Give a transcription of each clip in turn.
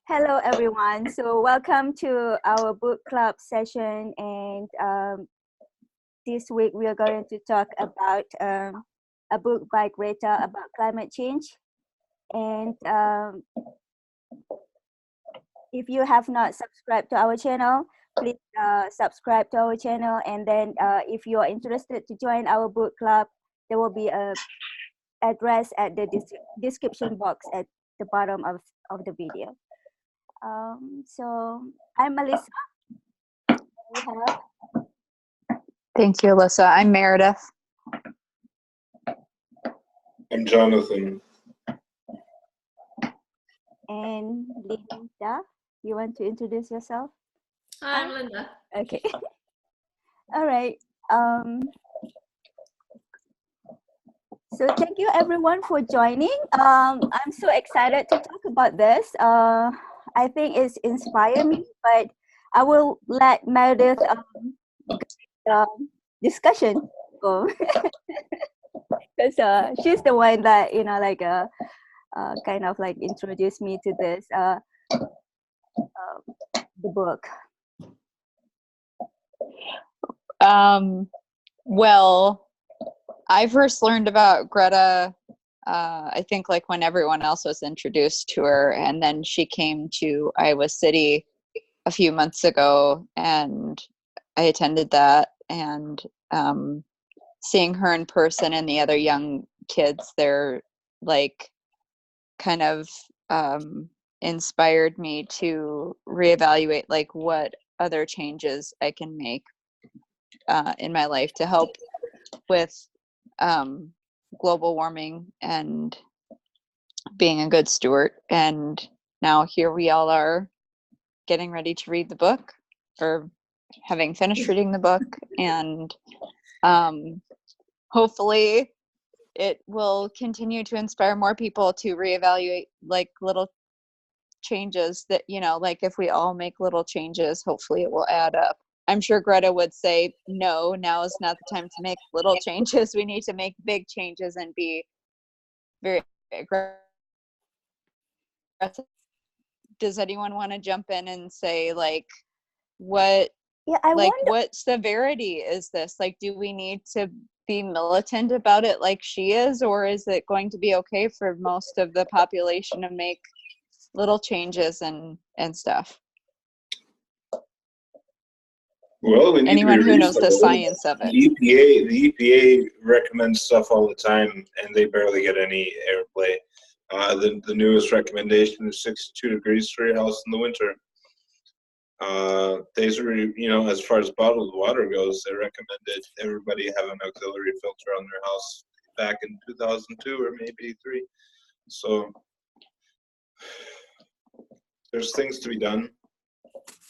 Hello, everyone. So, welcome to our book club session. And this week we are going to talk about a book by Greta about climate change. And if you have not subscribed to our channel, please subscribe to our channel. And then if you are interested to join our book club, there will be a address at the description box at the bottom of the video. So I'm Alyssa. We have Thank you, Alyssa. I'm Meredith. I'm Jonathon. and Linda. You want to introduce yourself? Hi, I'm Linda. Okay. All right. So thank you everyone for joining. I'm so excited to talk about this. I think it's inspired me, but I will let Meredith discussion go because she's the one that kind of like introduced me to this the book. Well, I first learned about Greta, I think like when everyone else was introduced to her, and then she came to Iowa City a few months ago, and I attended that, and seeing her in person and the other young kids there, like, kind of inspired me to reevaluate like what other changes I can make in my life to help with global warming and being a good steward. And now here we all are getting ready to read the book, or having finished reading the book, and hopefully it will continue to inspire more people to reevaluate like little changes that, you know, like if we all make little changes, hopefully it will add up. I'm sure Greta would say, no, now is not the time to make little changes. We need to make big changes and be very aggressive. Does anyone want to jump in and say, like, what, what severity is this? Like, do we need to be militant about it like she is, or is it going to be okay for most of the population to make little changes and stuff? Well, we need anyone to be who knows the reasonable. science of it. The EPA recommends stuff all the time, and they barely get any airplay. The newest recommendation is 62 degrees for your house in the winter. As far as bottled water goes, they recommended everybody have an auxiliary filter on their house back in 2002 or maybe 3. So there's things to be done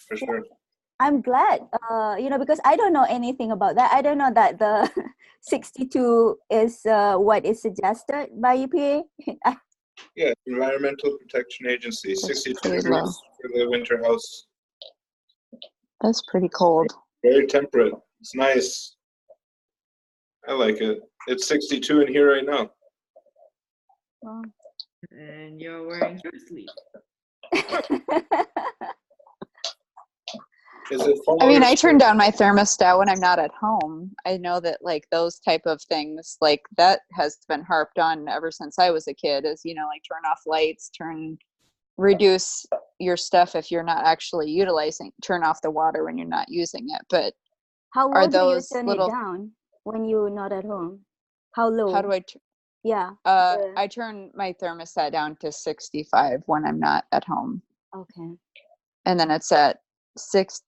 for sure. I'm glad, because I don't know anything about that. I don't know that the 62 is what is suggested by EPA. Yeah, Environmental Protection Agency, 62 pretty degrees low for the winter house. That's pretty cold. Very temperate. It's nice. I like it. It's 62 in here right now. Wow. And you're wearing your sleeve. Is it fall? I mean, I turn down my thermostat when I'm not at home. I know that like those type of things, like that has been harped on ever since I was a kid, is, you know, like turn off lights, reduce your stuff if you're not actually turn off the water when you're not using it. But how are low do you those turn little it down when you're not at home? How low? how do I Yeah. I turn my thermostat down to 65 when I'm not at home. Okay. And then it's at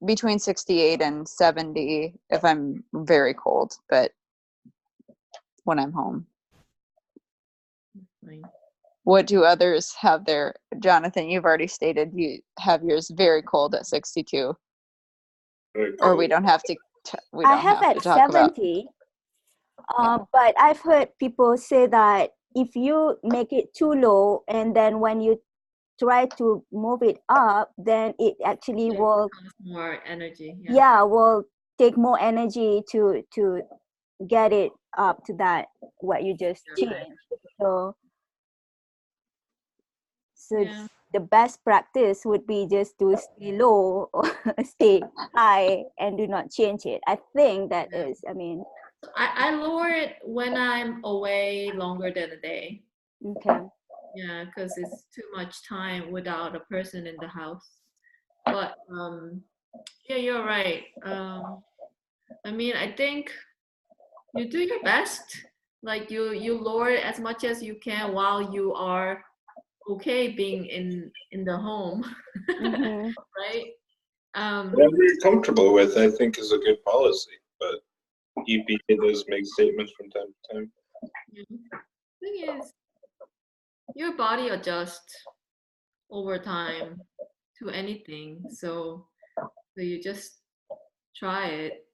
between 68 and 70 if I'm very cold, but when I'm home. Fine. What do others have there? Jonathon, you've already stated you have yours very cold at 62. Or we don't have to I have at 70. But I've heard people say that if you make it too low and then when you try to move it up, then it actually will cost more energy. Yeah, will take more energy to get it up to that what you just changed. So Yeah. the best practice would be just to stay low or stay high and do not change it. I think that is, I mean, I lower it when I'm away longer than a day. okay. Yeah, because it's too much time without a person in the house. But yeah, you're right. I mean, I think you do your best. Like you lower it as much as you can while you are okay being in the home, Mm-hmm. right? Whatever you're comfortable with, I think, is a good policy. But EPA does make statements from time to time. Thing is, your body adjusts over time to anything, so you just try it.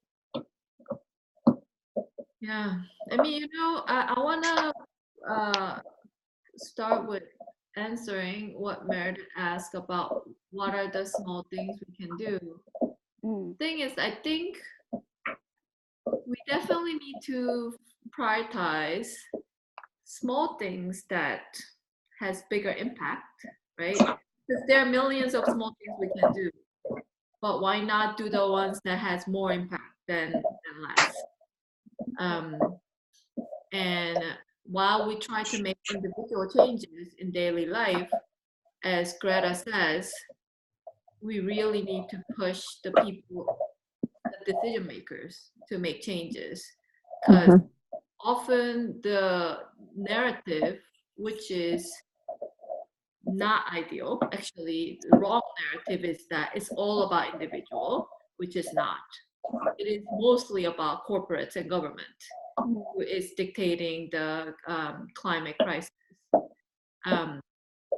Yeah, I mean, I wanna start with answering what Meredith asked about what are the small things we can do. Thing is, I think we definitely need to prioritize small things that has bigger impact, right? Because there are millions of small things we can do, but why not do the ones that has more impact than less? And while we try to make individual changes in daily life, as Greta says, we really need to push the people, the decision makers, to make changes. Because often the narrative, which is not ideal, actually, the wrong narrative is that it's all about individual, which is not. It is mostly about corporates and government who is dictating the climate crisis.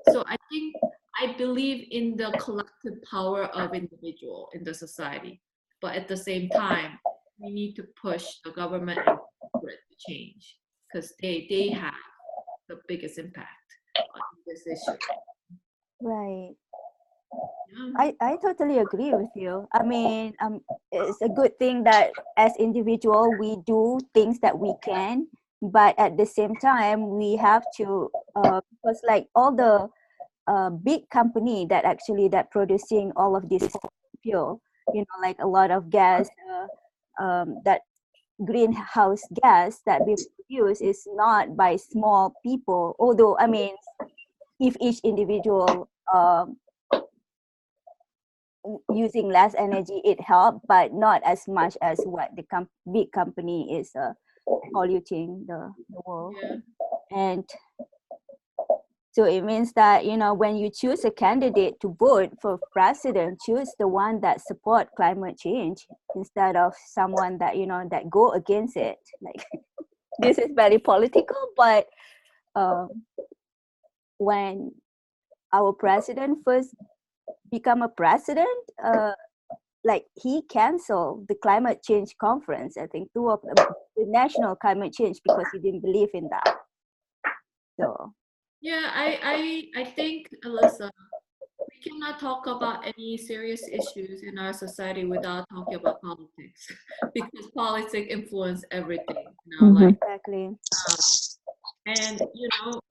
So I believe in the collective power of individual in the society, but at the same time, we need to push the government and corporate to change because they have the biggest impact on this issue. Right. Yeah. I totally agree with you. I mean, it's a good thing that as individual we do things that we can, but at the same time we have to because like all the big company that actually that producing all of this fuel, you know, like a lot of gas, that greenhouse gas that we produce is not by small people. Although I mean, if each individual using less energy, it helped, but not as much as what the big company is polluting the world. Yeah. And so it means that, you know, when you choose a candidate to vote for president, choose the one that support climate change instead of someone that, you know, that go against it. Like this is very political, but when our president first become a president, like he canceled the climate change conference, I think, two of the national climate change because he didn't believe in that. So Yeah, I think, Alyssa, we cannot talk about any serious issues in our society without talking about politics because politics influence everything in our life. exactly. And you know,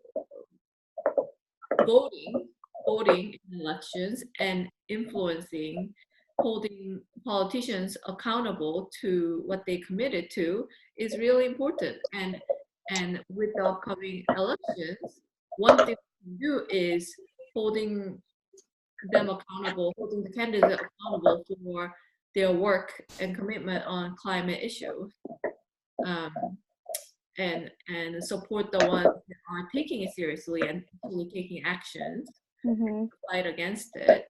voting in elections and influencing, holding politicians accountable to what they committed to is really important. And with the upcoming elections, one thing we can do is holding them accountable, holding the candidates accountable for their work and commitment on climate issues. And support the ones that are taking it seriously and actually taking actions to fight against it.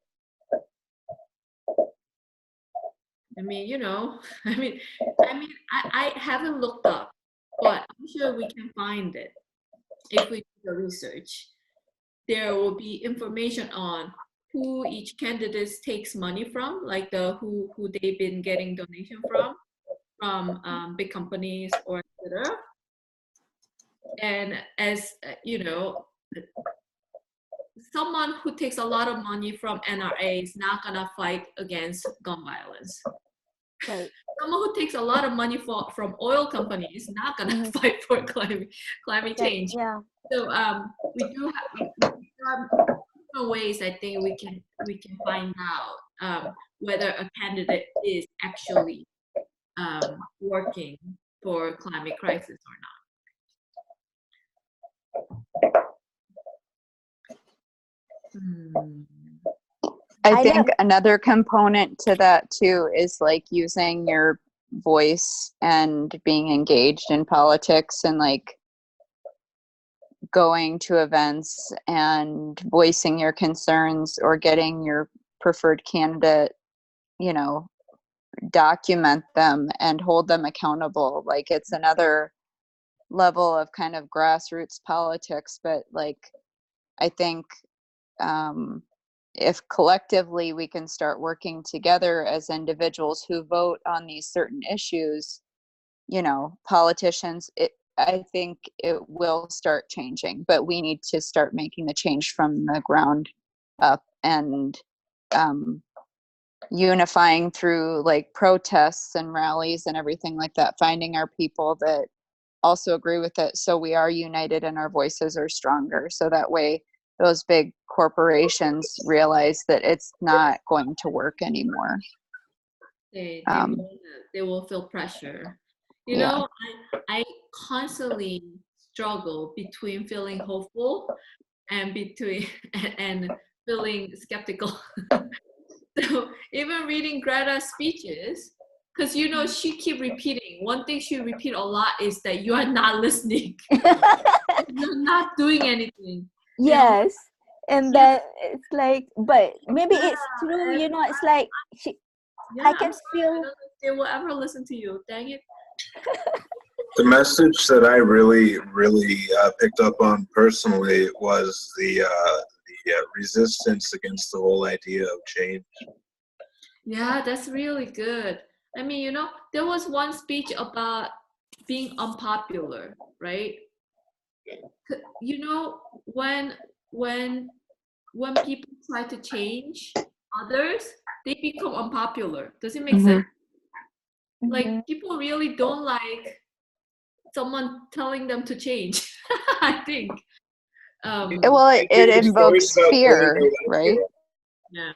I mean, you know, I haven't looked up, but I'm sure we can find it if we do the research. There will be information on who each candidate takes money from, like who they've been getting donation from big companies or etc. And as you know, someone who takes a lot of money from NRA is not gonna fight against gun violence. Right. Someone who takes a lot of money from oil companies is not gonna fight for climate change. Yeah. So we do have different ways I think we can find out whether a candidate is actually working for climate crisis or not. I I think know. another component to that too is like using your voice and being engaged in politics and like going to events and voicing your concerns or getting your preferred candidate, you know, document them and hold them accountable. Like it's another level of kind of grassroots politics, but like I think if collectively we can start working together as individuals who vote on these certain issues, you know, politicians, I think it will start changing, but we need to start making the change from the ground up and unifying through like protests and rallies and everything like that, finding our people that also agree with it so we are united and our voices are stronger, so that way those big corporations realize that it's not going to work anymore. They Um, will feel pressure. You Yeah. know, I constantly struggle between feeling hopeful and between and feeling skeptical. So even reading Greta's speeches, because you know she keep repeating. One thing she repeat a lot is that you are not listening. You're not doing anything. Yes. And Yeah. then it's like, but maybe it's true, and you know, it's like yeah, I I'm can sorry, I feel. don't know if they will ever listen to you. Dang it. The message that I really picked up on personally was the resistance against the whole idea of change. Yeah, that's really good. I mean, you know, there was one speech about being unpopular, right? You know, when people try to change others, they become unpopular. Does it make sense? Like Mhm. people really don't like someone telling them to change. I think. Well, Like, it your stories invokes about fear, failure, right? Yeah.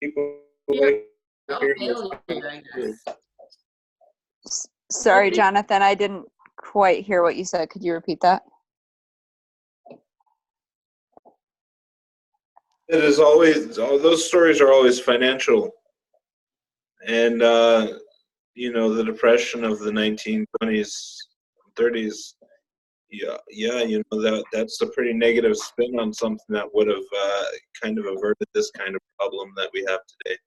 people Fear like of hearing failure, those I guess. Sorry, Jonathan, I didn't quite hear what you said. Could you repeat that? It is always, all those stories are always financial, and you know, the depression of the 1920s, 30s. Yeah, you know, that's a pretty negative spin on something that would have kind of averted this kind of problem that we have today.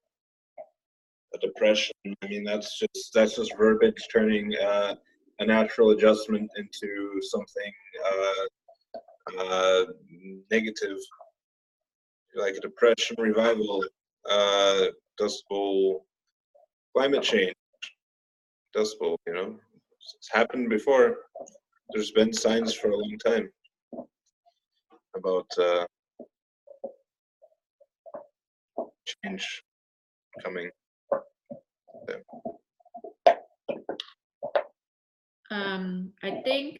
A depression. I mean, that's just verbiage turning a natural adjustment into something negative, like a depression revival, Dust Bowl, climate change, Dust Bowl. You know, it's happened before. There's been signs for a long time about change coming. I think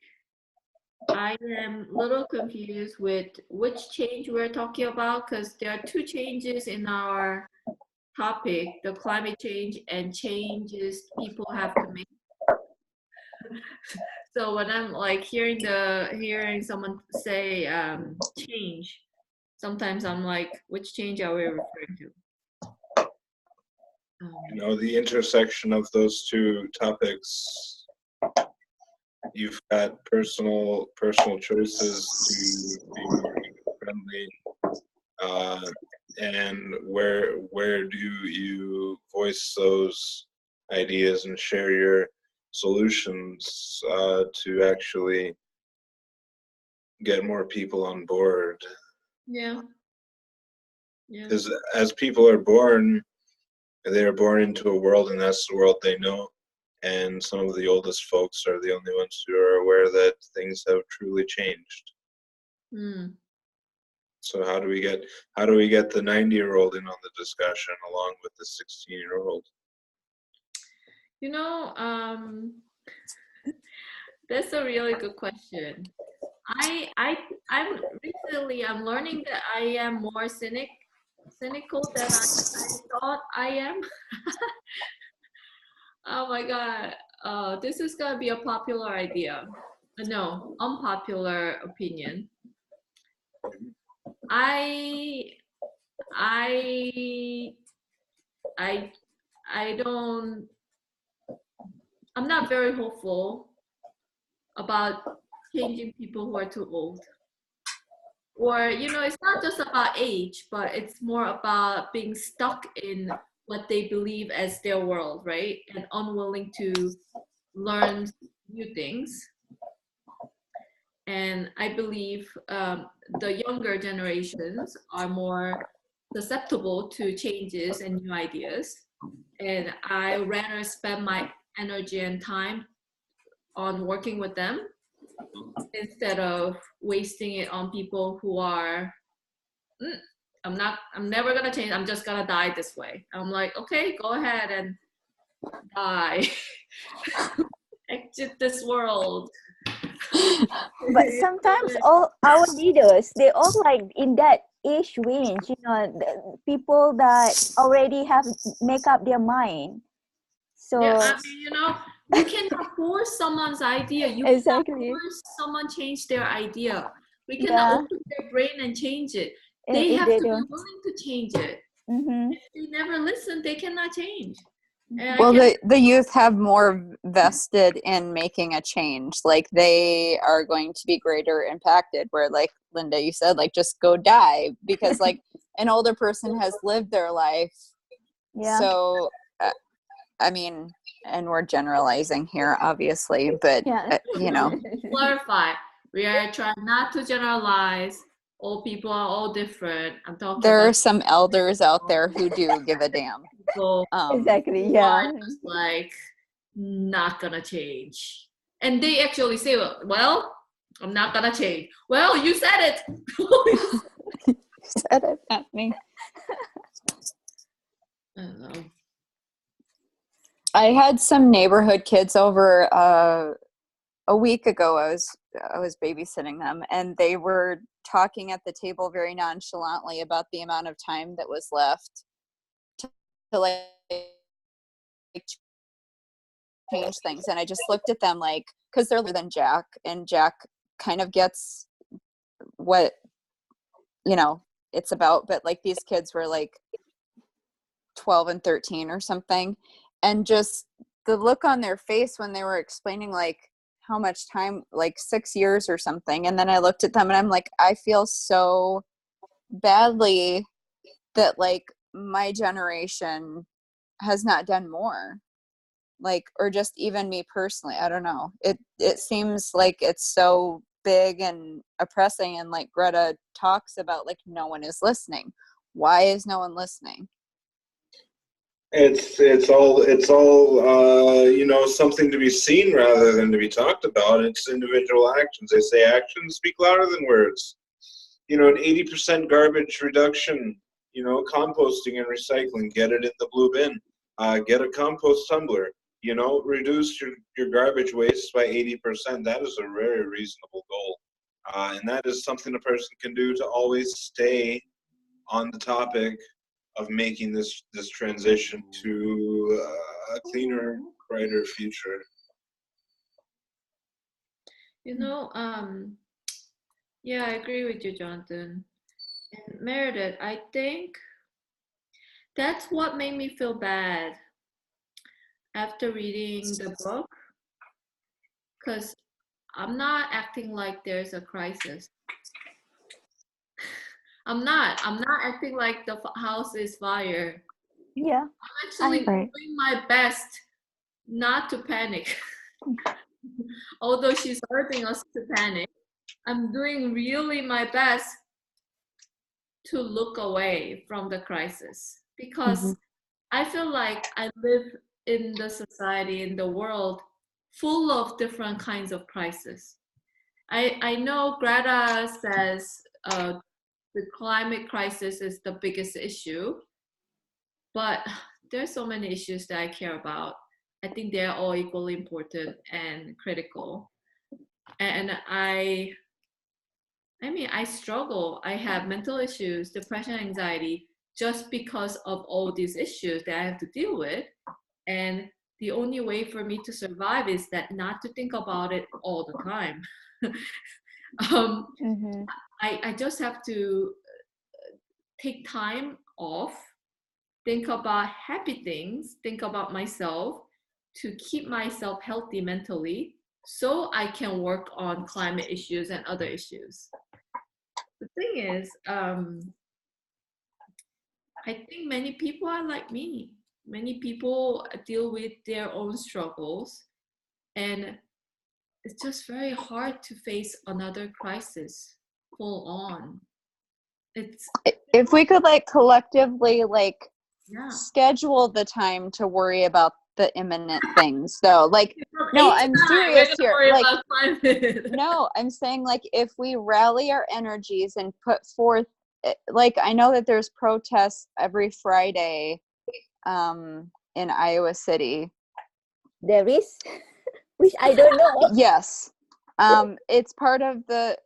I am a little confused with which change we're talking about because there are two changes in our topic, the climate change and changes people have to make. So when I'm like hearing someone say change, sometimes I'm like, which change are we referring to? You know, the intersection of those two topics. You've got personal choices to be more eco-friendly, and where do you voice those ideas and share your solutions to actually get more people on board? Yeah. Yeah. Because as people are born, they are born into a world, and that's the world they know. And some of the oldest folks are the only ones who are aware that things have truly changed. Mm. So how do we get the 90-year-old in on the discussion along with the 16-year-old? You know, that's a really good question. I'm recently I'm learning that I am more cynical than I thought I am. Oh my God. This is gonna be a popular idea. No, unpopular opinion. I I I I don't I'm not very hopeful about changing people who are too old. Or, it's not just about age, but it's more about being stuck in what they believe as their world, right? And unwilling to learn new things. And I believe the younger generations are more susceptible to changes and new ideas. And I rather spend my energy and time on working with them instead of wasting it on people who are, I'm never gonna change. I'm just gonna die this way. I'm like, okay, go ahead and die. Exit this world. But sometimes all our leaders, they all like in that age range, the people that already have make up their mind. So Yeah, I mean, you cannot force someone's idea. You cannot exactly, force someone change their idea. We cannot yeah, open their brain and change it. and They if have they to be don't, willing to change it. mm-hmm, If they never listen, they cannot change. And I Well, guess the youth have more vested in making a change. Like they are going to be greater impacted. Where, like Linda, you said, like just go die because like an older person has lived their life. yeah, So, I mean, and we're generalizing here, obviously, but yeah, clarify. We are trying not to generalize. All people are all different. I'm talking there are about some elders out there who do give a damn. people exactly, who yeah, are just like not gonna change. And they actually say, well, I'm not gonna change. Well, you said it. Said it, not me. I don't know. I had some neighborhood kids over a week ago. I was babysitting them, and they were talking at the table very nonchalantly about the amount of time that was left to like change things. And I just looked at them like, because they're older than Jack, and Jack kind of gets what it's about, but like these kids were like 12 and 13 or something, and just the look on their face when they were explaining like how much time, like 6 years or something. And then I looked at them and I'm like, I feel so badly that like my generation has not done more, like, or just even me personally, I don't know, it seems like it's so big and oppressing. And like Greta talks about, like, no one is listening. Why is no one listening? It's all something to be seen rather than to be talked about. It's individual actions. They say actions speak louder than words. An 80% garbage reduction. Composting and recycling. Get it in the blue bin. Get a compost tumbler. Reduce your garbage waste by 80%. That is a very reasonable goal, and that is something a person can do to always stay on the topic of making this transition to a cleaner, brighter future. Yeah, I agree with you, Jonathan. And Meredith, I think that's what made me feel bad after reading the book, because I'm not acting like there's a crisis. I'm not acting like the house is fire. yeah, I'm actually Right. doing my best not to panic. Although she's urging us to panic, I'm doing really my best to look away from the crisis, because I feel like I live in the society, in the world, full of different kinds of crises. I know Greta says the climate crisis is the biggest issue, but there's so many issues that I care about. I think they're all equally important and critical. And I I mean, I struggle. I have mental issues, depression, anxiety, just because of all these issues that I have to deal with. And the only way for me to survive is that not to think about it all the time. um, Mm-hmm. I just have to take time off, think about happy things, think about myself to keep myself healthy mentally so I can work on climate issues and other issues. The thing is, I think many people are like me. Many people deal with their own struggles, and it's just very hard to face another crisis full on. It's, If we could like collectively like yeah. schedule the time to worry about the imminent things though, like no, I'm serious here, like no, I'm saying like if we rally our energies and put forth, like I know that there's protests every Friday in Iowa City. There is, which I don't know. Yes. It's part of the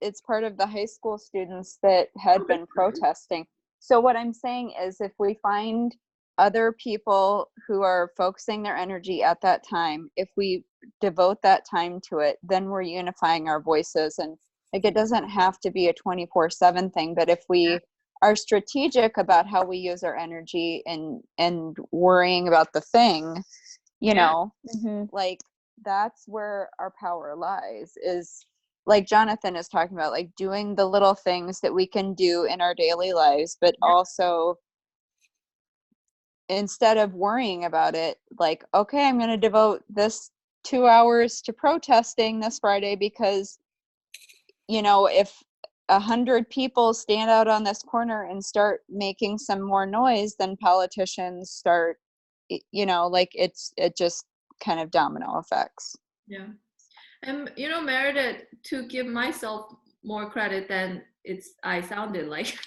high school students that had been protesting. So what I'm saying is if we find other people who are focusing their energy at that time, if we devote that time to it, then we're unifying our voices. And like it doesn't have to be a 24/7 thing, but if we are strategic about how we use our energy and worrying about the thing, you know, like that's where our power lies, is like Jonathon is talking about, like doing the little things that we can do in our daily lives, but also instead of worrying about it, like, okay, I'm going to devote this 2 hours to protesting this Friday because, you know, if 100 people stand out on this corner and start making some more noise, then politicians start, you know, like it just kind of domino effects. Yeah. And you know, Meredith, to give myself more credit than I sounded like,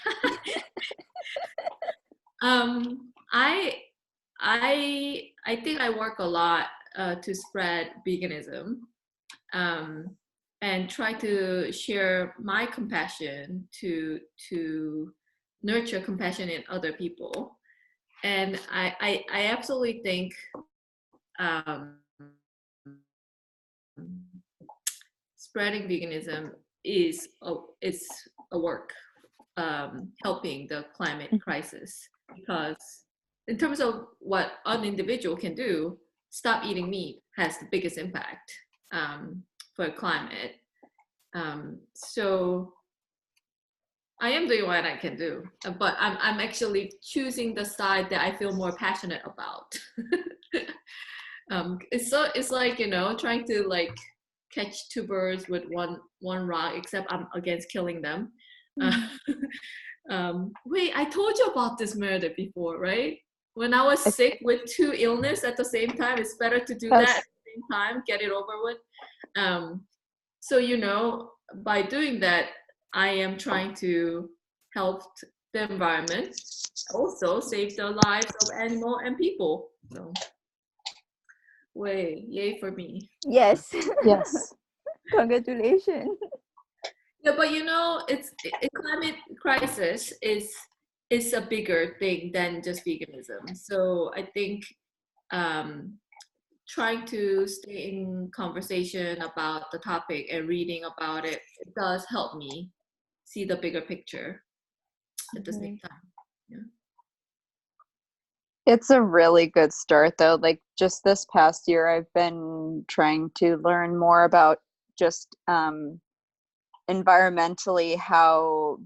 I think I work a lot to spread veganism, and try to share my compassion to nurture compassion in other people. And I absolutely think spreading veganism is a work helping the climate crisis, because in terms of what an individual can do, stop eating meat has the biggest impact for climate. So I am doing what I can do, but I'm actually choosing the side that I feel more passionate about. It's like, you know, trying to like catch two birds with one rock, except I'm against killing them. Wait, I told you about this murder before, right? When I was sick with two illness at the same time, it's better to do that at the same time, get it over with. So, you know, by doing that, I am trying to help the environment, also save the lives of animal and people. So, yay for me. Yes. Yes. Congratulations. Yeah, but you know, climate crisis is a bigger thing than just veganism. So I think trying to stay in conversation about the topic and reading about it does help me see the bigger picture at the same time. Yeah. It's a really good start though. Like just this past year, I've been trying to learn more about just environmentally how,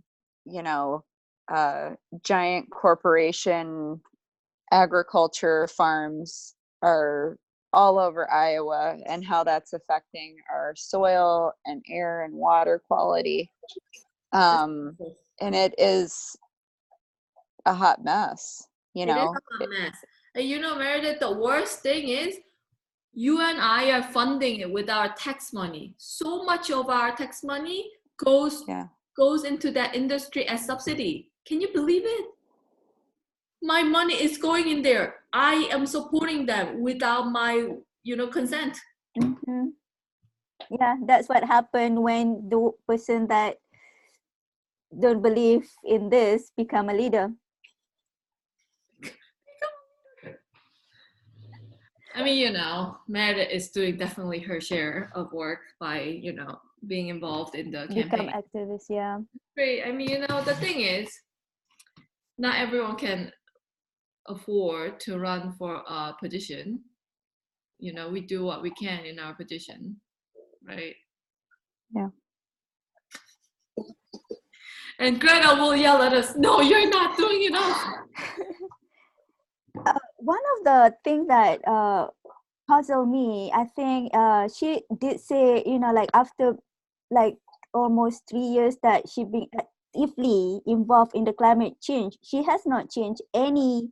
you know, giant corporation agriculture farms are all over Iowa and how that's affecting our soil and air and water quality. And it is a hot mess, you know. It is a hot mess. And you know, Meredith, the worst thing is you and I are funding it with our tax money. So much of our tax money goes into that industry as subsidy. Can you believe it? My money is going in there. I am supporting them without my, you know, consent. Yeah, that's what happened when the person that don't believe in this, become a leader. I mean, you know, Meredith is doing definitely her share of work by, you know, being involved in the Become campaign. activist, yeah. Great. I mean, you know, the thing is, not everyone can afford to run for a position. You know, we do what we can in our position, right? Yeah. And Greta will yell at us, no, you're not doing enough. One of the things that puzzled me, I think she did say, you know, like after like almost 3 years that she been actively involved in the climate change, she has not changed any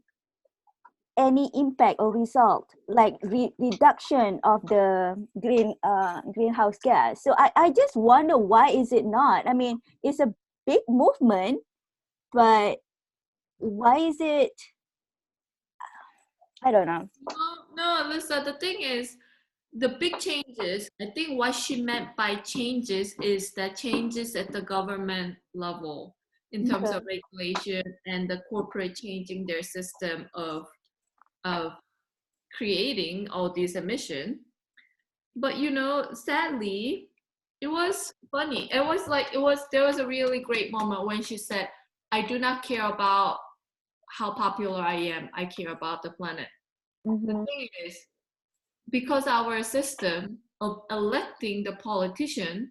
impact or result, like reduction of the greenhouse gas. So I just wonder, why is it not? I mean, it's a big movement, but why is it? I don't know. No, Alyssa, the thing is, the big changes, I think what she meant by changes is that changes at the government level in terms of regulation and the corporate changing their system of creating all these emission. But you know, sadly, it was funny. It was like there was a really great moment when she said, I do not care about how popular I am, I care about the planet. The thing is, because our system of electing the politicians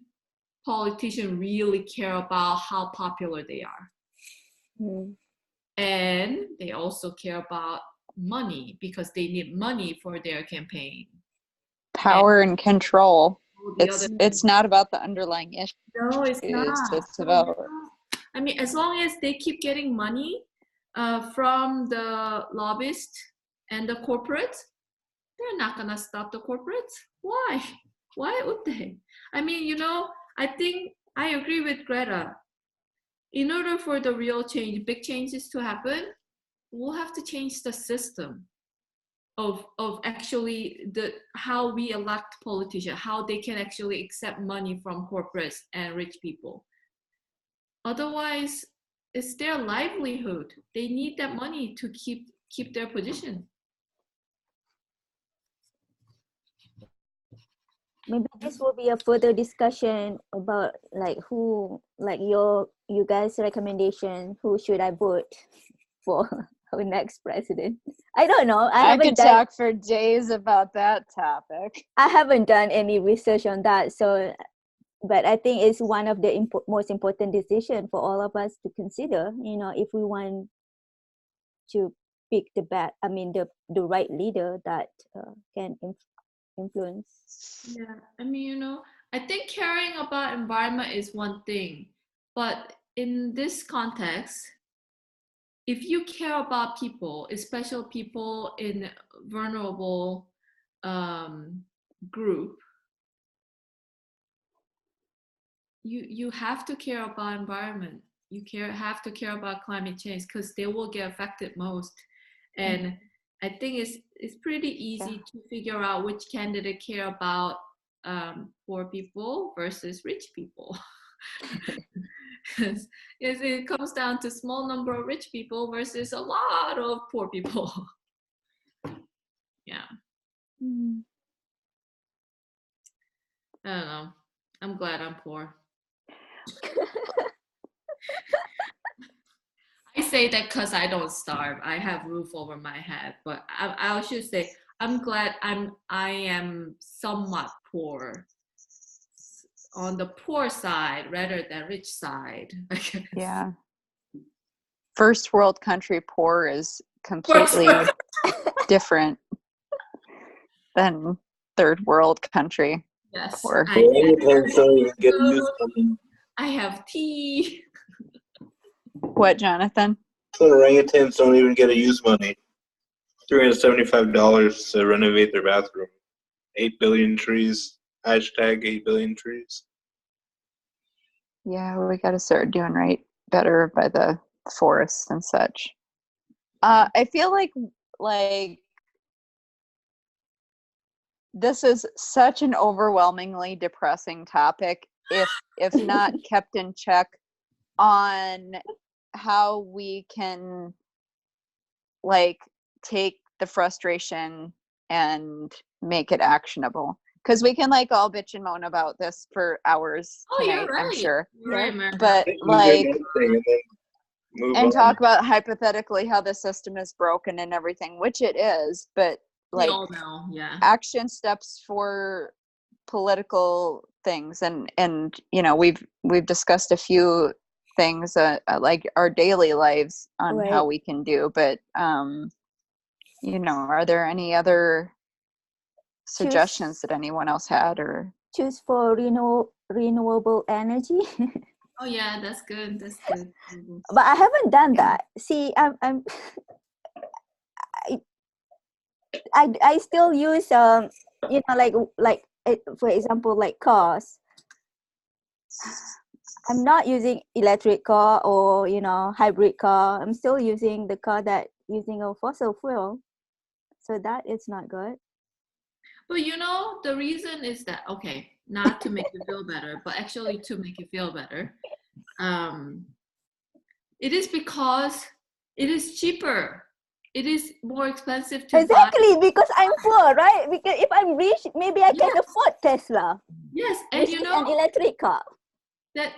really care about how popular they are. And they also care about money because they need money for their campaign. Power and control. It's not about the underlying issue. No, it's not. It's about, I mean, as long as they keep getting money from the lobbyists and the corporates, they're not gonna stop the corporates. Why? Why would they? I mean, you know, I think I agree with Greta. In order for the real change, big changes to happen, we'll have to change the system of actually how we elect politicians, how they can actually accept money from corporates and rich people. Otherwise, it's their livelihood. They need that money to keep their position. Maybe this will be a further discussion about like who, like you guys' recommendation, who should I vote for our next president. I don't know. I could talk for days about that topic. I haven't done any research on that, so but I think it's one of the most important decisions for all of us to consider, you know, if we want to pick the right leader that can influence. Yeah, I mean, you know, I think caring about environment is one thing, but in this context, if you care about people, especially people in vulnerable group, you have to care about environment. You have to care about climate change because they will get affected most. And I think it's pretty easy to figure out which candidate care about poor people versus rich people. It comes down to small number of rich people versus a lot of poor people. Yeah. I don't know. I'm glad I'm poor. I say that because I don't starve. I have roof over my head. But I should say I'm glad I am somewhat poor, on the poor side rather than rich side. Yeah. First world country poor is completely different than third world country yes, poor. I have tea. What, Jonathan? Orangutans don't even get to use money. $375 to renovate their bathroom. 8 billion trees. Hashtag 8 billion trees. Yeah, we got to start doing better by the forests and such. I feel like this is such an overwhelmingly depressing topic if not kept in check on how we can like take the frustration and make it actionable, because we can like all bitch and moan about this for hours Oh, you're tonight, I'm right. sure, You're right, Mary. but Think we did like one thing and then move and on. talk about hypothetically how the system is broken and everything, which it is, but We like all know, yeah. action steps for political things, and you know, we've discussed a few things like our daily lives on Right. how we can do, but you know, are there any other suggestions that anyone else had? Or Choose for renewable energy. Oh yeah, that's good. That's good. But I haven't done that. See, I still use you know, like for example, like cars. I'm not using electric car or, you know, hybrid car. I'm still using the car that using a fossil fuel. So that is not good. But you know, the reason is that, okay, not to make you feel better, but actually to make you feel better. It is because it is cheaper. It is more expensive to buy. Exactly, because I'm poor, right? Because if I'm rich, maybe I can Yes. afford Tesla, Yes, and which you is know an electric car.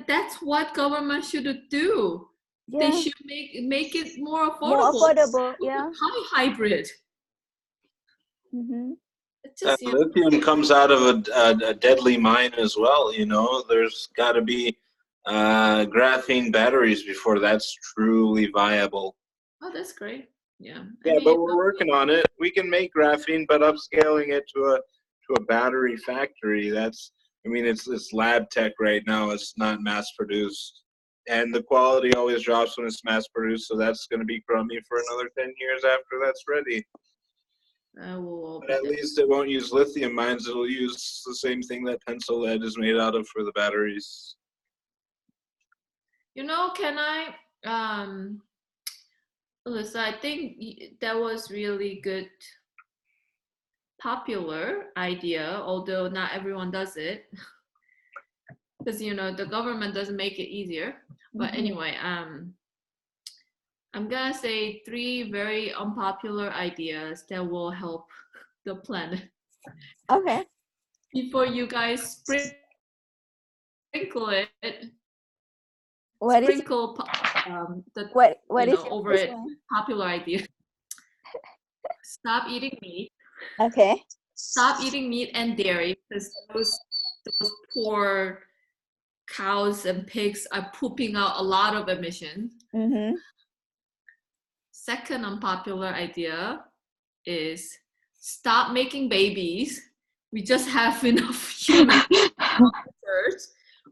that's what government should do. They Yeah, should make it more affordable. more affordable. Yeah. Hybrid. Mm-hmm. It's just, you know, Lithium comes out of a deadly mine as well. You know, there's got to be graphene batteries before that's truly viable. oh, that's great. Yeah. Yeah, but we're working on it. We can make graphene, but upscaling it to a battery factory, that's, I mean, it's lab tech right now. It's not mass produced, and the quality always drops when it's mass produced. So that's going to be crummy for another 10 years after that's ready. will all But be at dead. least it won't use lithium mines. It'll use the same thing that pencil lead is made out of for the batteries. You know, can I, Alyssa, I think that was really good, popular idea, although not everyone does it. Because, you know, the government doesn't make it easier. But anyway, I'm gonna say 3 very unpopular ideas that will help the planet Okay. before you guys sprinkle it, What is sprinkle the what you is know your over first it. one? Popular idea: stop eating meat. Okay. Stop eating meat and dairy, because those poor cows and pigs are pooping out a lot of emission. Mm-hmm. Second unpopular idea is stop making babies. We just have enough humans on the earth.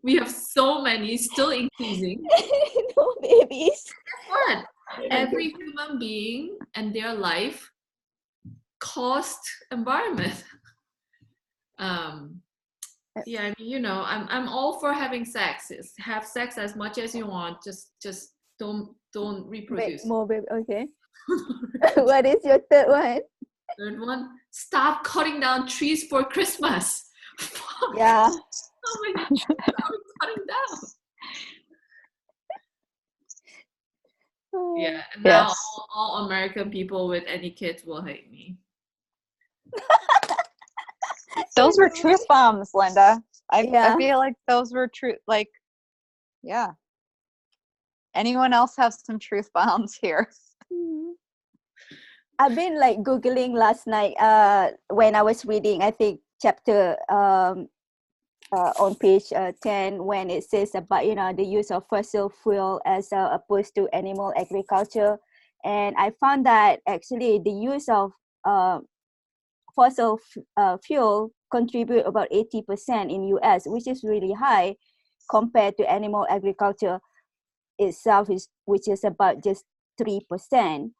We have so many, still increasing. No babies. Guess what? Every human being and their life cost environment. Yeah, I mean, you know, I'm all for having sex. Have sex as much as you want. Just don't reproduce. More baby. Okay. What is your third one? Third one, stop cutting down trees for Christmas. Yeah. How many trees are we cutting down? Yeah, now yes, all American people with any kids will hate me. those were truth bombs, Linda. I Yeah. feel like those were true. Like, yeah. Anyone else have some truth bombs here? I've been like Googling last night when I was reading, I think, chapter on page 10, when it says about, you know, the use of fossil fuel as opposed to animal agriculture. And I found that actually the use of fossil fuel contribute about 80% in US, which is really high compared to animal agriculture itself, which is about just 3%.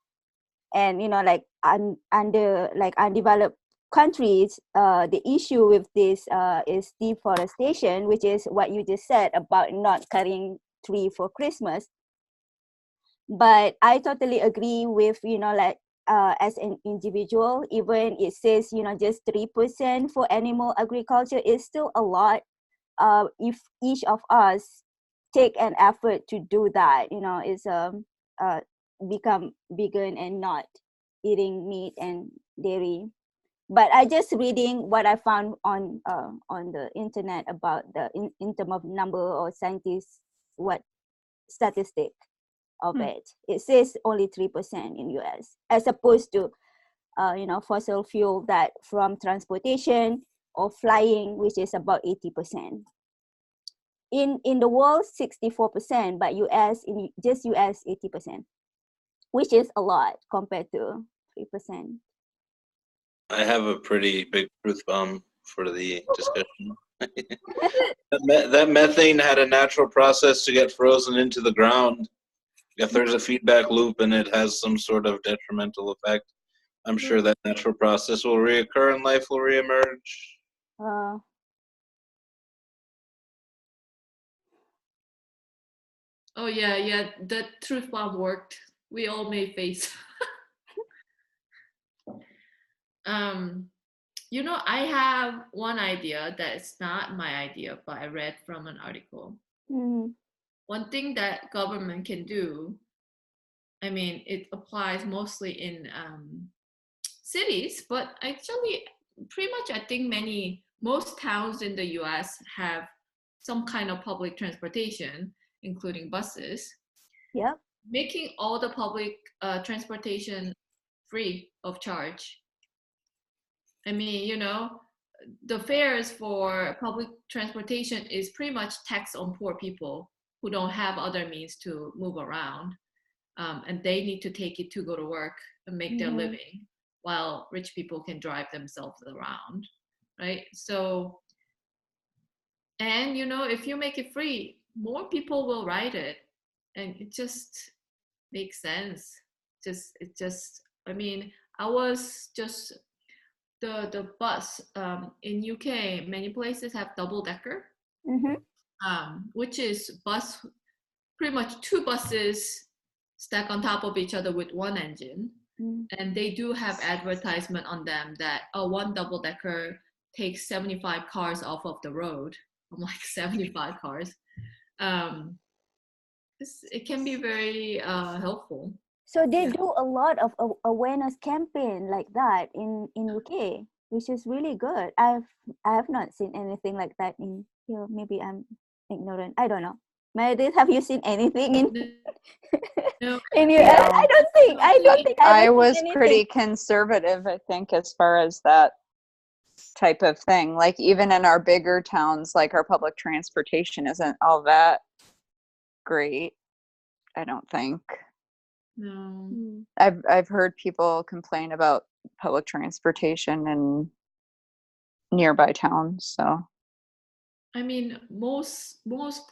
And, you know, like under like undeveloped countries, the issue with this is deforestation, which is what you just said about not cutting tree for Christmas. But I totally agree with, you know, like as an individual, even it says, you know, just 3% for animal agriculture is still a lot. If each of us take an effort to do that, is become vegan and not eating meat and dairy. But I just reading what I found on the internet about the in term of number or scientists, what statistic of it. It says only 3% in US, as opposed to fossil fuel that from transportation or flying, which is about 80%. In the world, 64%, but US, in just US, 80%, which is a lot compared to 3%. I have a pretty big truth bomb for the discussion. That methane had a natural process to get frozen into the ground. If there's a feedback loop and it has some sort of detrimental effect, I'm sure that natural process will reoccur and life will reemerge. Oh yeah, the truth bomb worked. We all made face. I have one idea that's not my idea, but I read from an article. One thing that government can do, I mean, it applies mostly in cities, but actually pretty much I think most towns in the US have some kind of public transportation, including buses. Yeah. Making all the public transportation free of charge. I mean, the fares for public transportation is pretty much tax on poor people who don't have other means to move around. And they need to take it to go to work and make their living, while rich people can drive themselves around, right? So, and if you make it free, more people will ride it, and it just makes sense. I mean, I was just the bus in UK. Many places have double decker, which is pretty much two buses stacked on top of each other with one engine. And they do have advertisement on them that one double decker takes 75 cars off of the road. I'm like, 75 cars. It can be very helpful. So they do a lot of awareness campaign like that in UK, which is really good. I have not seen anything like that in here. Maybe I'm ignorant. I don't know. Meredith, have you seen anything in No. in US? No. I don't think I was pretty conservative, I think, as far as that type of thing. Like even in our bigger towns, like our public transportation isn't all that great, I don't think. No. I've heard people complain about public transportation in nearby towns. So I mean, most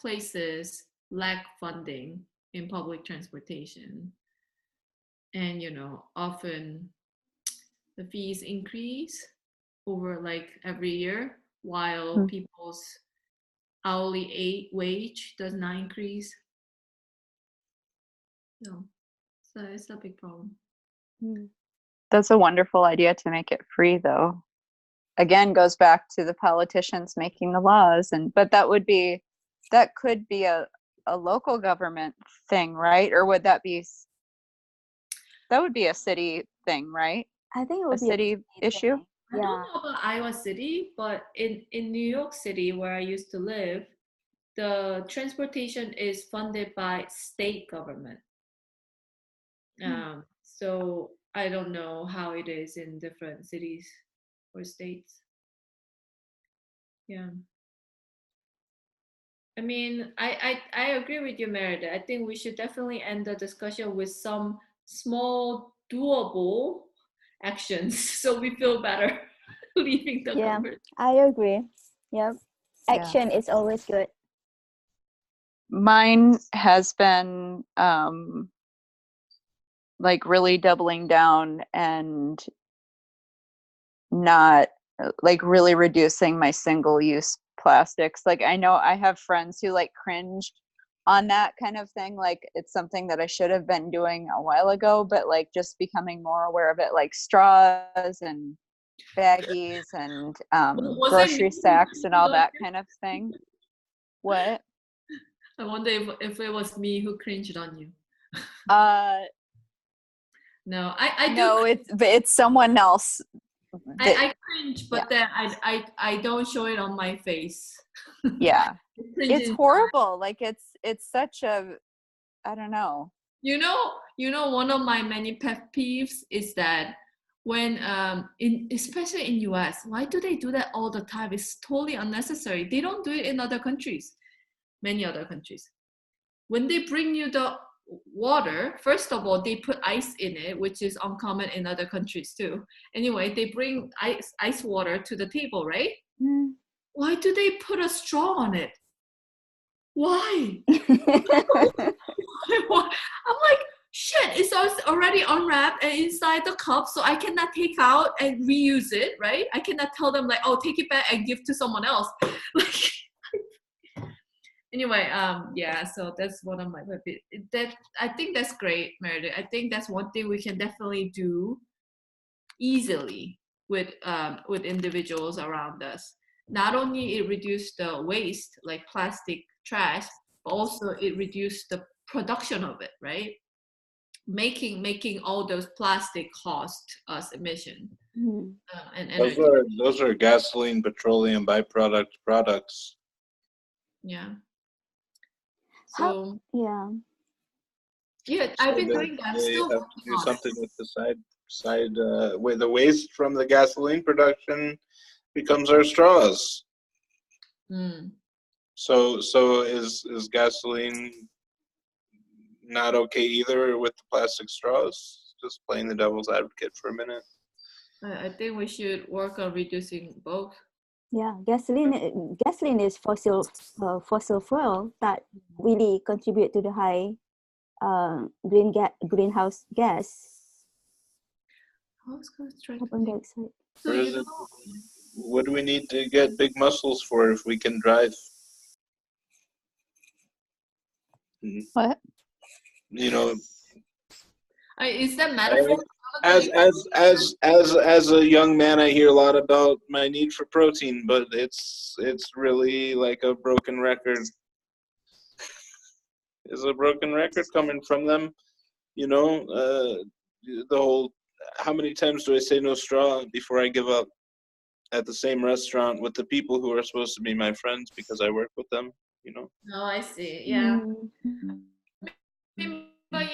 places lack funding in public transportation, and often the fees increase over like every year, while people's hourly wage does not increase. So it's a big problem. that's a wonderful idea to make it free, though. Again, goes back to the politicians making the laws, but that could be a local government thing, right? Or would that be a city thing, right? I think it would a be city issue. I don't know about Iowa City, but in New York City, where I used to live, the transportation is funded by state government. So I don't know how it is in different cities or states. Yeah. I mean, I agree with you, Meredith. I think we should definitely end the discussion with some small, doable actions so we feel better leaving the conversation. I agree. Yep. Action is always good. Mine has been like really doubling down and not like really reducing my single-use plastics. Like I know I have friends who like cringe on that kind of thing. Like it's something that I should have been doing a while ago, but like just becoming more aware of it, like straws and baggies and grocery sacks and all that kind of thing. What? I wonder if it was me who cringed on you. No, I no, do. it's someone else. I cringe, but then I don't show it on my face. Yeah, Cringe it's inside. horrible. Like it's such a, I don't know. You know, one of my many pet peeves is that when especially in US, why do they do that all the time? It's totally unnecessary. They don't do it in other countries, many other countries. When they bring you the water, first of all, they put ice in it, which is uncommon in other countries too. Anyway, they bring ice water to the table, right? Mm. Why do they put a straw on it? Why? I'm like, shit, it's already unwrapped and inside the cup, so I cannot take out and reuse it, right? I cannot tell them like, oh, take it back and give to someone else. Like, anyway, yeah, so that's one of my that I think that's great, Meredith. I think that's one thing we can definitely do easily with individuals around us. Not only it reduced the waste, like plastic trash, but also it reduced the production of it, right? Making all those plastic cost us emission Mm. and energy. Those are gasoline, petroleum byproduct products. Yeah. How- So yeah. yeah, So I've been doing that. they Still have to working do on it. something with the side where the waste from the gasoline production becomes our straws. Mm. So is gasoline not okay either with the plastic straws? Just playing the devil's advocate for a minute. I think we should work on reducing both. Yeah, gasoline is fossil fuel that really contribute to the high greenhouse gas, carbon dioxide. So Or you is know, it, what do we need to get big muscles for if we can drive? What? You know, is that metaphor? as a young man, I hear a lot about my need for protein, but it's really like a broken record. Is a broken record coming from them? You know, the whole. How many times do I say no straw before I give up at the same restaurant with the people who are supposed to be my friends because I work with them? You know. Oh, I see. Yeah. Mm. But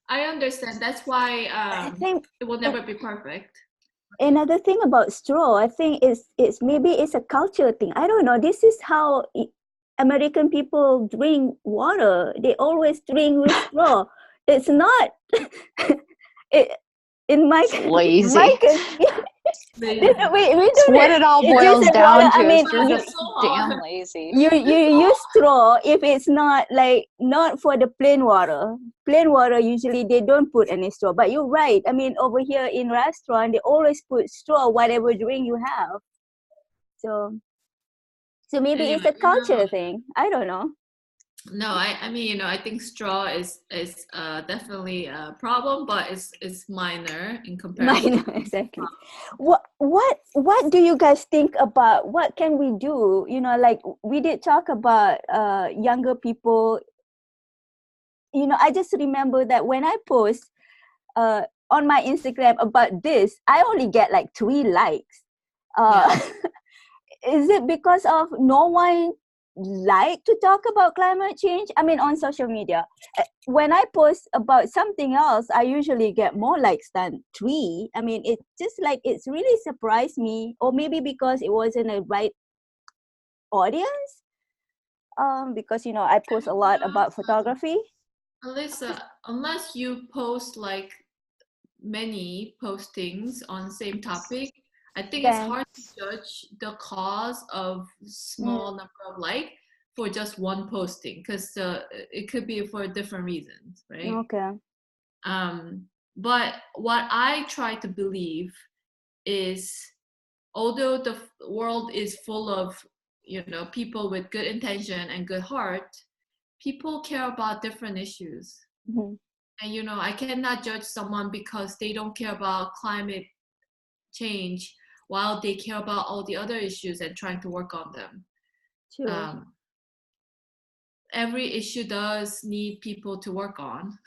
I understand. That's why I think it will never be perfect. another thing about straw, I think it's maybe it's a culture thing. I don't know. This is how American people drink water. They always drink with straw. It's not. it, in my Lazy. my Lazy. we It's do what that. it all It's boils just down water. to. I mean, Is you're you, just damn lazy. you use straw if it's not like not for the plain water. Plain water usually they don't put any straw. But you're right. I mean, over here in restaurant they always put straw whatever drink you have. So maybe it's Anyway, a culture thing. I don't know. no, I mean, I think straw is definitely a problem, but it's minor in comparison. Minor, exactly. What do you guys think about what can we do? You know, like we did talk about younger people. You know, I just remember that when I post on my Instagram about this, I only get like 3 likes. Is it because of no one like to talk about climate change? I mean, on social media, when I post about something else, I usually get more likes than 3. I mean, it's just like it's really surprised me, or maybe because it wasn't a right audience. Because you know, I post a lot about photography. Alyssa, unless you post like many postings on same topic, I think it's Then, hard to judge the cause of small number of like for just one posting because it could be for different reasons, right? okay. But what I try to believe is, although the world is full of people with good intention and good heart, people care about different issues. Mm-hmm. And I cannot judge someone because they don't care about climate change while they care about all the other issues and trying to work on them. Sure. every issue does need people to work on.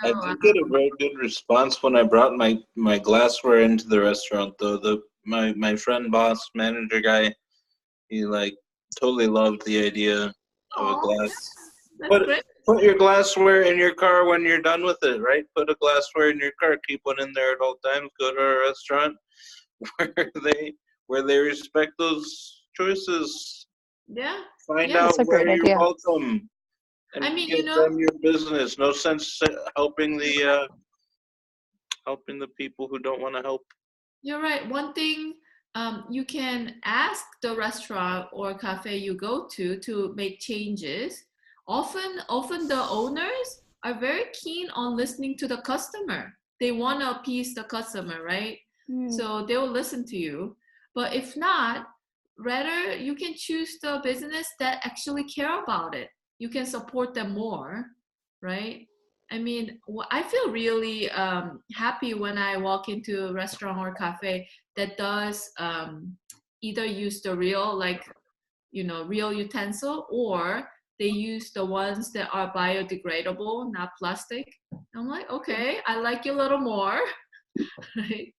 I So, did get a very good response when I brought my glassware into the restaurant, though. My friend, boss, manager guy, he like totally loved the idea of a aw, glass. that's great. Put your glassware in your car when you're done with it, right? Put a glassware in your car. Keep one in there at all times. Go to a restaurant where they respect those choices. Yeah. Find Yeah. out That's a where great you're idea. welcome, and I mean, give them your business. No sense helping the people who don't want to help. you're right. One thing, you can ask the restaurant or cafe you go to make changes. Often the owners are very keen on listening to the customer. They want to appease the customer, right? So they will listen to you. But if not, rather you can choose the business that actually care about it. You can support them more, right? I mean, I feel really happy when I walk into a restaurant or cafe that does either use the real, like, real utensil, or they use the ones that are biodegradable, not plastic. I'm like, okay, I like you a little more. Right?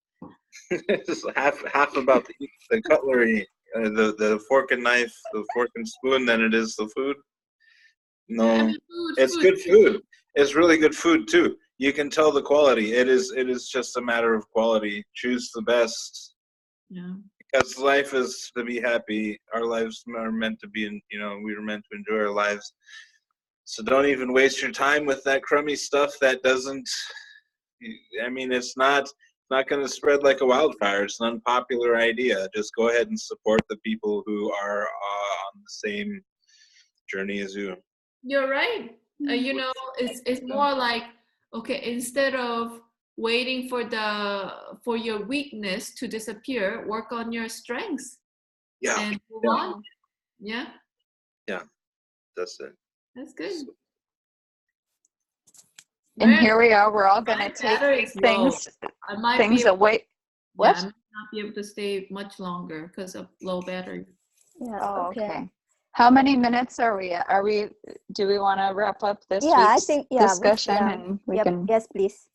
It's half about the cutlery, the fork and knife, the fork and spoon than it is the food. No, I mean, it's good food. It's really good food too. You can tell the quality. It is just a matter of quality. Choose the best. Yeah. Because life is to be happy. Our lives are meant to be, we were meant to enjoy our lives. So don't even waste your time with that crummy stuff that doesn't. I mean, it's not going to spread like a wildfire. It's an unpopular idea. Just go ahead and support the people who are on the same journey as you. You're right. It's more like, okay, instead of waiting for your weakness to disappear, work on your strengths. Yeah. And move on. Yeah. Yeah, that's it. That's good. And here we are. We're all gonna take things away. What? Yeah, I might not be able to stay much longer because of low battery. Yeah. Oh, okay. How many minutes are we at? Do we want to wrap up this I week's think discussion and we can yes, please.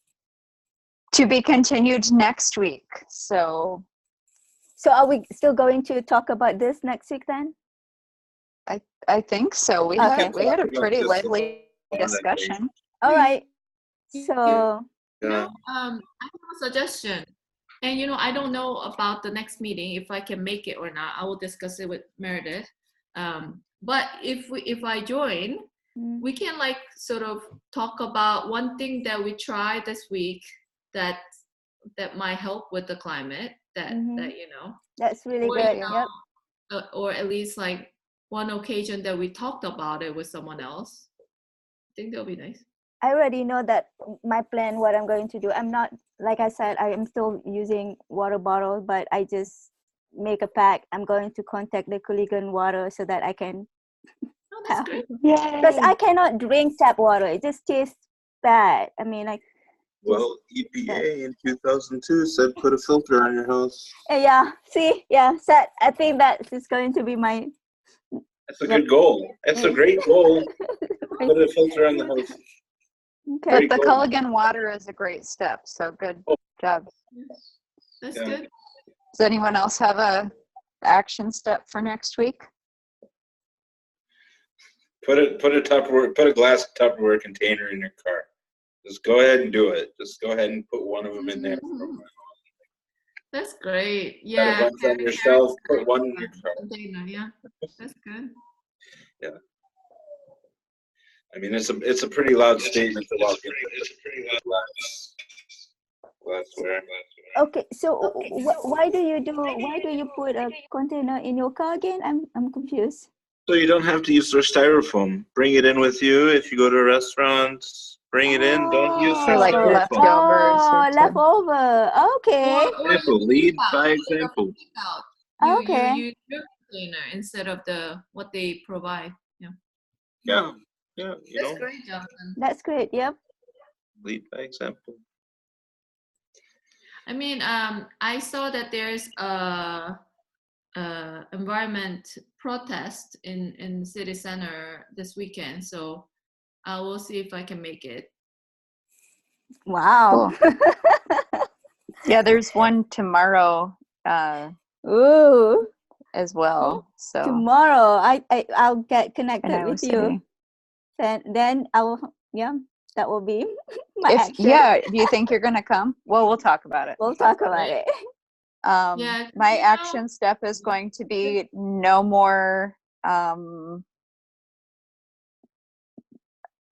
to be continued next week. So are we still going to talk about this next week then? I think so. We had a pretty lively discussion. All right. So Yeah. I have a suggestion. And I don't know about the next meeting, if I can make it or not. I will discuss it with Meredith. But if I join, we can like sort of talk about one thing that we tried this week that might help with the climate. That's really good. Yep. Or at least like one occasion that we talked about it with someone else. I think that'll be nice. I already know that my plan, what I'm going to do. I'm not, like I said, I am still using water bottle, but I just make a pack. I'm going to contact the Cooligan water so that I can. Oh, that's great. Because I cannot drink tap water. It just tastes bad. I mean, Well, EPA in 2002 said put a filter on your house. Yeah. See. Yeah. So I think that is going to be my. That's a good goal. That's a great goal. Put a filter on the house. Okay. But the Culligan water is a great step. So good job. That's good. Does anyone else have a action step for next week? Put a glass Tupperware container in your car. Just go ahead and do it. Just go ahead and put one of them in there. That's great. Yeah. Put a bunch on yourself. Put one in your car. Container. Yeah. That's good. Yeah. I mean, it's a pretty loud statement to walk in. It's a pretty loud glassware. Okay, so why do you put a container in your car again? I'm confused. So you don't have to use their styrofoam. Bring it in with you if you go to a restaurant. Bring it in. Don't use their like styrofoam. Leftover. Okay. Example. Lead by example. Okay. You use your container instead of what they provide. Yeah. Yeah. That's great, Jonathan. That's great. Yep. Lead by example. I mean, I saw that there's a environment protest in city center this weekend. So I will see if I can make it. Wow. Yeah, there's one tomorrow Ooh. as well. So Tomorrow I'll get in connected Iowa with City. you. Then I will, yeah, that will be my If action. yeah, do you think you're gonna come? Well, we'll talk about it. We'll talk about it. Yeah, My you know- action step is going to be no more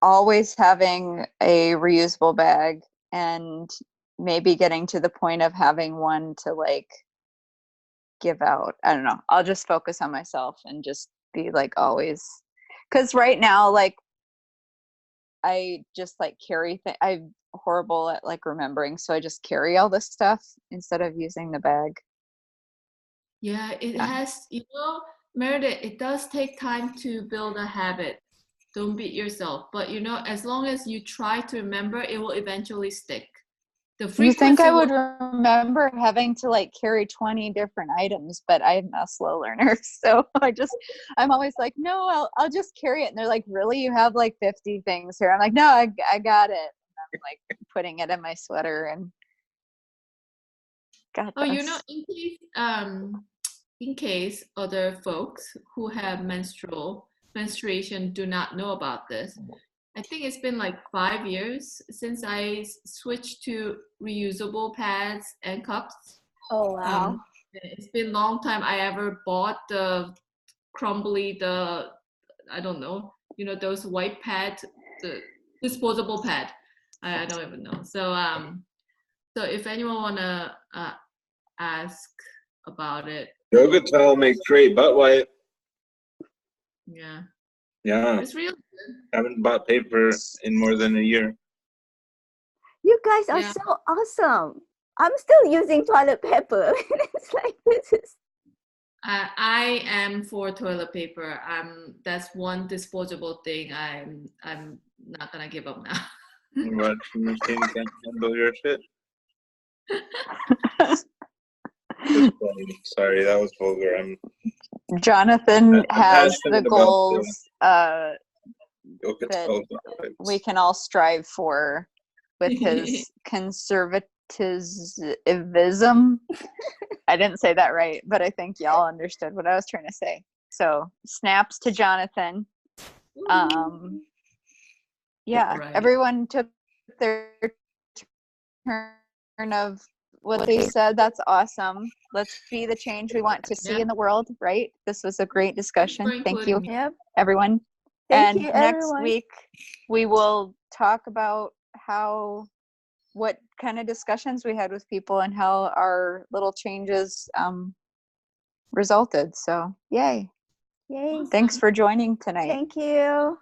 always having a reusable bag, and maybe getting to the point of having one to like give out. I don't know. I'll just focus on myself and just be like always, because right now, like, I just like carry I'm horrible at like remembering, so I just carry all this stuff instead of using the bag. Yeah, it Yeah. has, you know, Meredith, it does take time to build a habit. Don't beat yourself. But you know, as long as you try to remember, it will eventually stick. The You think frequency I will- would remember having to like carry 20 different items, but I'm a slow learner. So I'm always like, no, I'll just carry it. And they're like, really? You have like 50 things here? I'm like, no, I got it. And I'm like putting it in my sweater and got Oh, you know, this. in case other folks who have menstruation do not know about this, I think it's been like 5 years since I switched to reusable pads and cups. Oh wow. It's been a long time I ever bought the crumbly, I don't know, you know, those white pad, the disposable pad. I don't even know. So if anyone wanna ask about it, Yoga towel makes great butt wipe. yeah, Yeah, it's real good. haven't bought paper in more than a year. You guys are Yeah. so awesome. I'm still using toilet paper. It's like this is I am for toilet paper. That's one disposable thing I'm not gonna give up now. Washing machine can't handle your shit. Just funny. Sorry, that was vulgar. Jonathan I'm has the passionate about goals yoga that towel we can all strive for with his conservatism. I didn't say that right, but I think y'all understood what I was trying to say. So snaps to Jonathan. Yeah, Right. everyone took their turn of what they said. That's awesome. Let's be the change we want to see Yeah. in the world, right? This was a great discussion. for Thank you, including me. yep. everyone. Thank And you, next everyone. week we will talk about what kind of discussions we had with people and how our little changes resulted. So yay. Yay. Thanks for joining tonight. Thank you.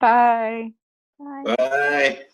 Bye. Bye. Bye.